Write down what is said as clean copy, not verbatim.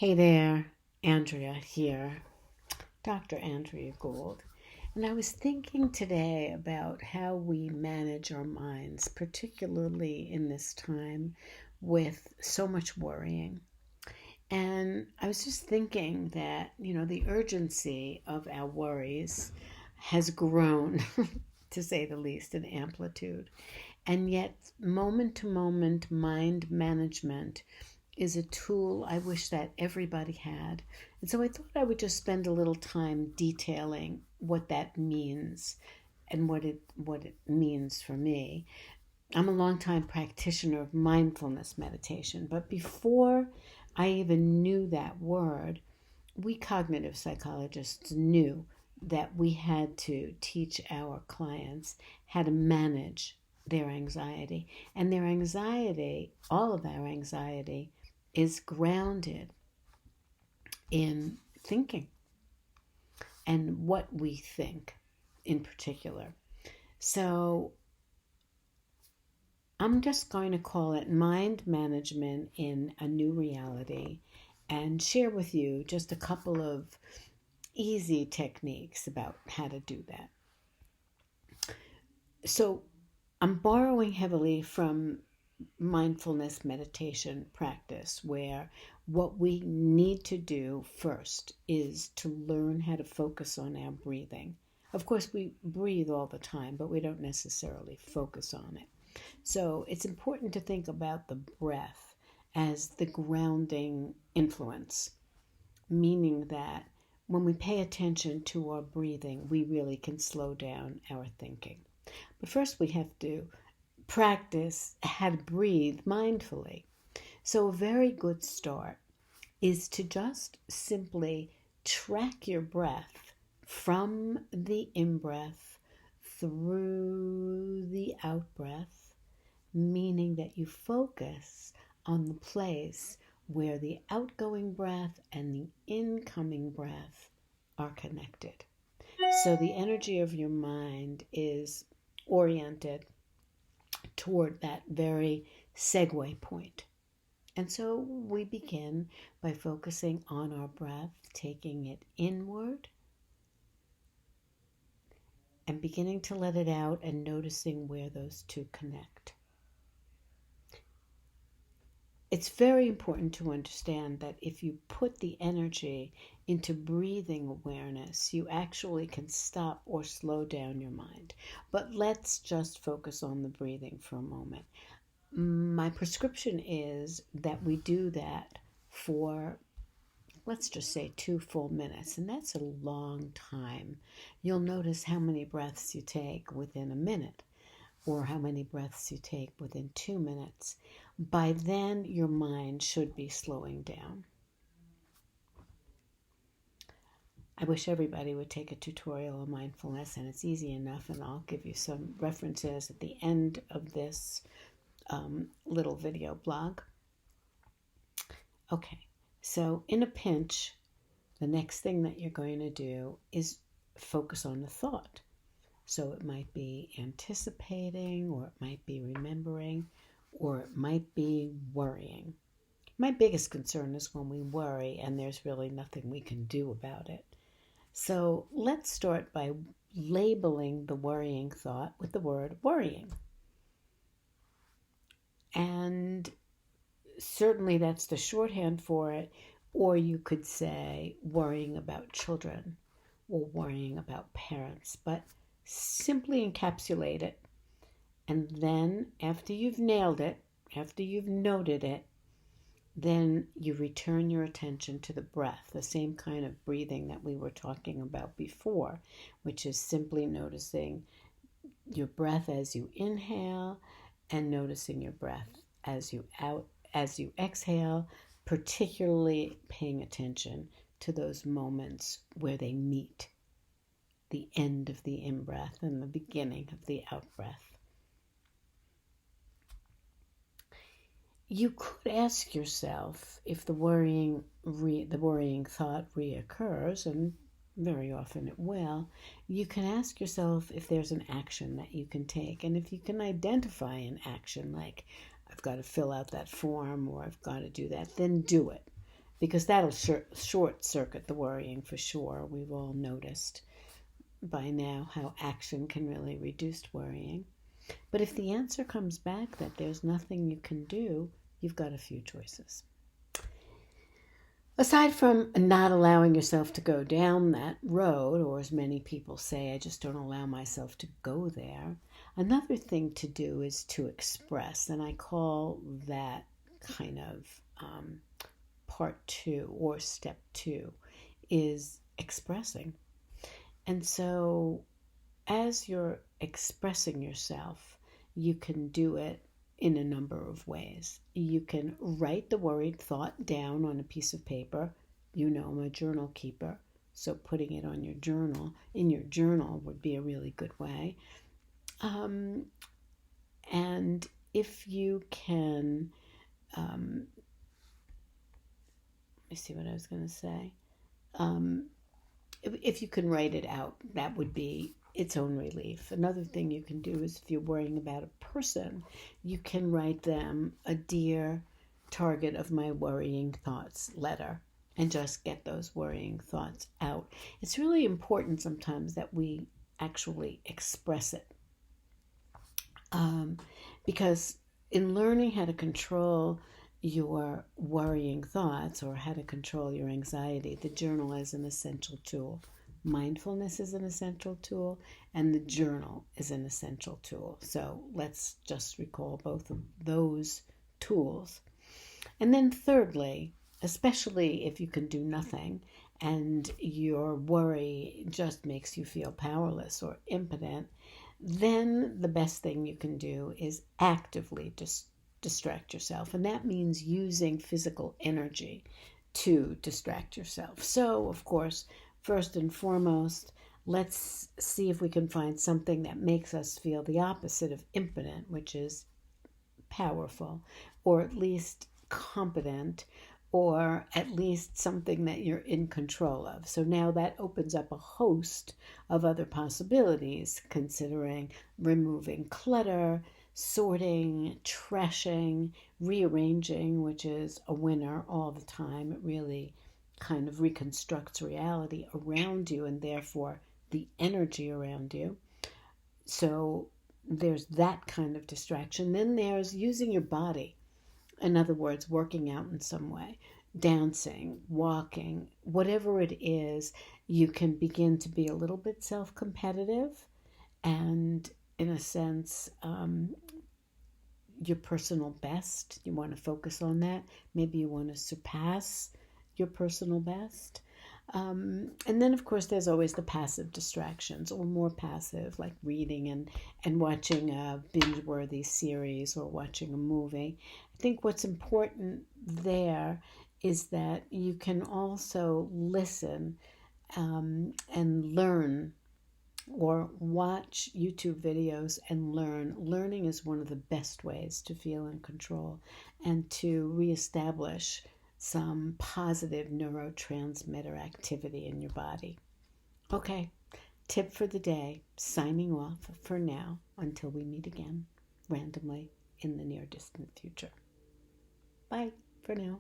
Hey there, Andrea here, Dr. Andrea Gould. And I was thinking today about how we manage our minds, particularly in this time with so much worrying. And I was just thinking that, the urgency of our worries has grown, to say the least, in amplitude. And yet, moment to moment mind management is a tool I wish that everybody had. And so I thought I would just spend a little time detailing what that means and what it means for me. I'm a longtime practitioner of mindfulness meditation, but before I even knew that word, we cognitive psychologists knew that we had to teach our clients how to manage their anxiety. And their anxiety, all of our anxiety, is grounded in thinking and what we think in particular. So I'm just going to call it mind management in a new reality and share with you just a couple of easy techniques about how to do that. So I'm borrowing heavily from mindfulness meditation practice, where what we need to do first is to learn how to focus on our breathing. Of course, we breathe all the time, but we don't necessarily focus on it. So it's important to think about the breath as the grounding influence, meaning that when we pay attention to our breathing, we really can slow down our thinking. But first, we have to practice how to breathe mindfully. So, a very good start is to just simply track your breath from the in breath through the out breath, meaning that you focus on the place where the outgoing breath and the incoming breath are connected. So, the energy of your mind is oriented toward that very segue point. And so we begin by focusing on our breath, taking it inward and beginning to let it out and noticing where those two connect. It's very important to understand that if you put the energy into breathing awareness, you actually can stop or slow down your mind. But let's just focus on the breathing for a moment. My prescription is that we do that for, let's just say, 2 full minutes, and that's a long time. You'll notice how many breaths you take within a minute or how many breaths you take within 2 minutes. By then, your mind should be slowing down. I wish everybody would take a tutorial on mindfulness, and it's easy enough, and I'll give you some references at the end of this little video blog. Okay, so in a pinch, the next thing that you're going to do is focus on the thought. So it might be anticipating, or it might be remembering, or it might be worrying. My biggest concern is when we worry and there's really nothing we can do about it. So let's start by labeling the worrying thought with the word worrying. And certainly that's the shorthand for it. Or you could say worrying about children or worrying about parents. But simply encapsulate it. And then after you've nailed it, after you've noted it, then you return your attention to the breath, the same kind of breathing that we were talking about before, which is simply noticing your breath as you inhale and noticing your breath as you exhale, particularly paying attention to those moments where they meet the end of the in-breath and the beginning of the out-breath. You could ask yourself if the worrying thought reoccurs, and very often it will. You can ask yourself if there's an action that you can take, and if you can identify an action, like I've got to fill out that form or I've got to do that, then do it. because that'll short circuit the worrying for sure. We've all noticed by now how action can really reduce worrying. But if the answer comes back that there's nothing you can do, you've got a few choices. Aside from not allowing yourself to go down that road, or as many people say, I just don't allow myself to go there, another thing to do is to express. And I call that kind of part 2 or step 2 is expressing. And so as you're expressing yourself, you can do it in a number of ways. You can write the worried thought down on a piece of paper. You know, I'm a journal keeper, so putting it on your journal, in your journal, would be a really good way. And if you can, let me see what I was going to say. If you can write it out, that would be its own relief. Another thing you can do is if you're worrying about a person, you can write them a dear target of my worrying thoughts letter and just get those worrying thoughts out. It's really important sometimes that we actually express it. Because in learning how to control your worrying thoughts or how to control your anxiety, the journal is an essential tool. Mindfulness is an essential tool, and the journal is an essential tool. So let's just recall both of those tools. And then thirdly, especially if you can do nothing and your worry just makes you feel powerless or impotent, then the best thing you can do is actively distract yourself. And that means using physical energy to distract yourself. So, of course, first and foremost, let's see if we can find something that makes us feel the opposite of impotent, which is powerful, or at least competent, or at least something that you're in control of. So now that opens up a host of other possibilities, considering removing clutter, sorting, trashing, rearranging, which is a winner all the time. It really kind of reconstructs reality around you and therefore the energy around you. So there's that kind of distraction. Then there's using your body. In other words, working out in some way, dancing, walking, whatever it is, you can begin to be a little bit self-competitive and, in a sense, your personal best. You want to focus on that. Maybe you want to surpass your personal best. And then, of course, there's always the passive distractions, or more passive, like reading and watching a binge-worthy series or watching a movie. I think what's important there is that you can also listen and learn, or watch YouTube videos and learn. Learning is one of the best ways to feel in control and to reestablish some positive neurotransmitter activity in your body. Okay, tip for the day, signing off for now until we meet again randomly in the near distant future. Bye for now.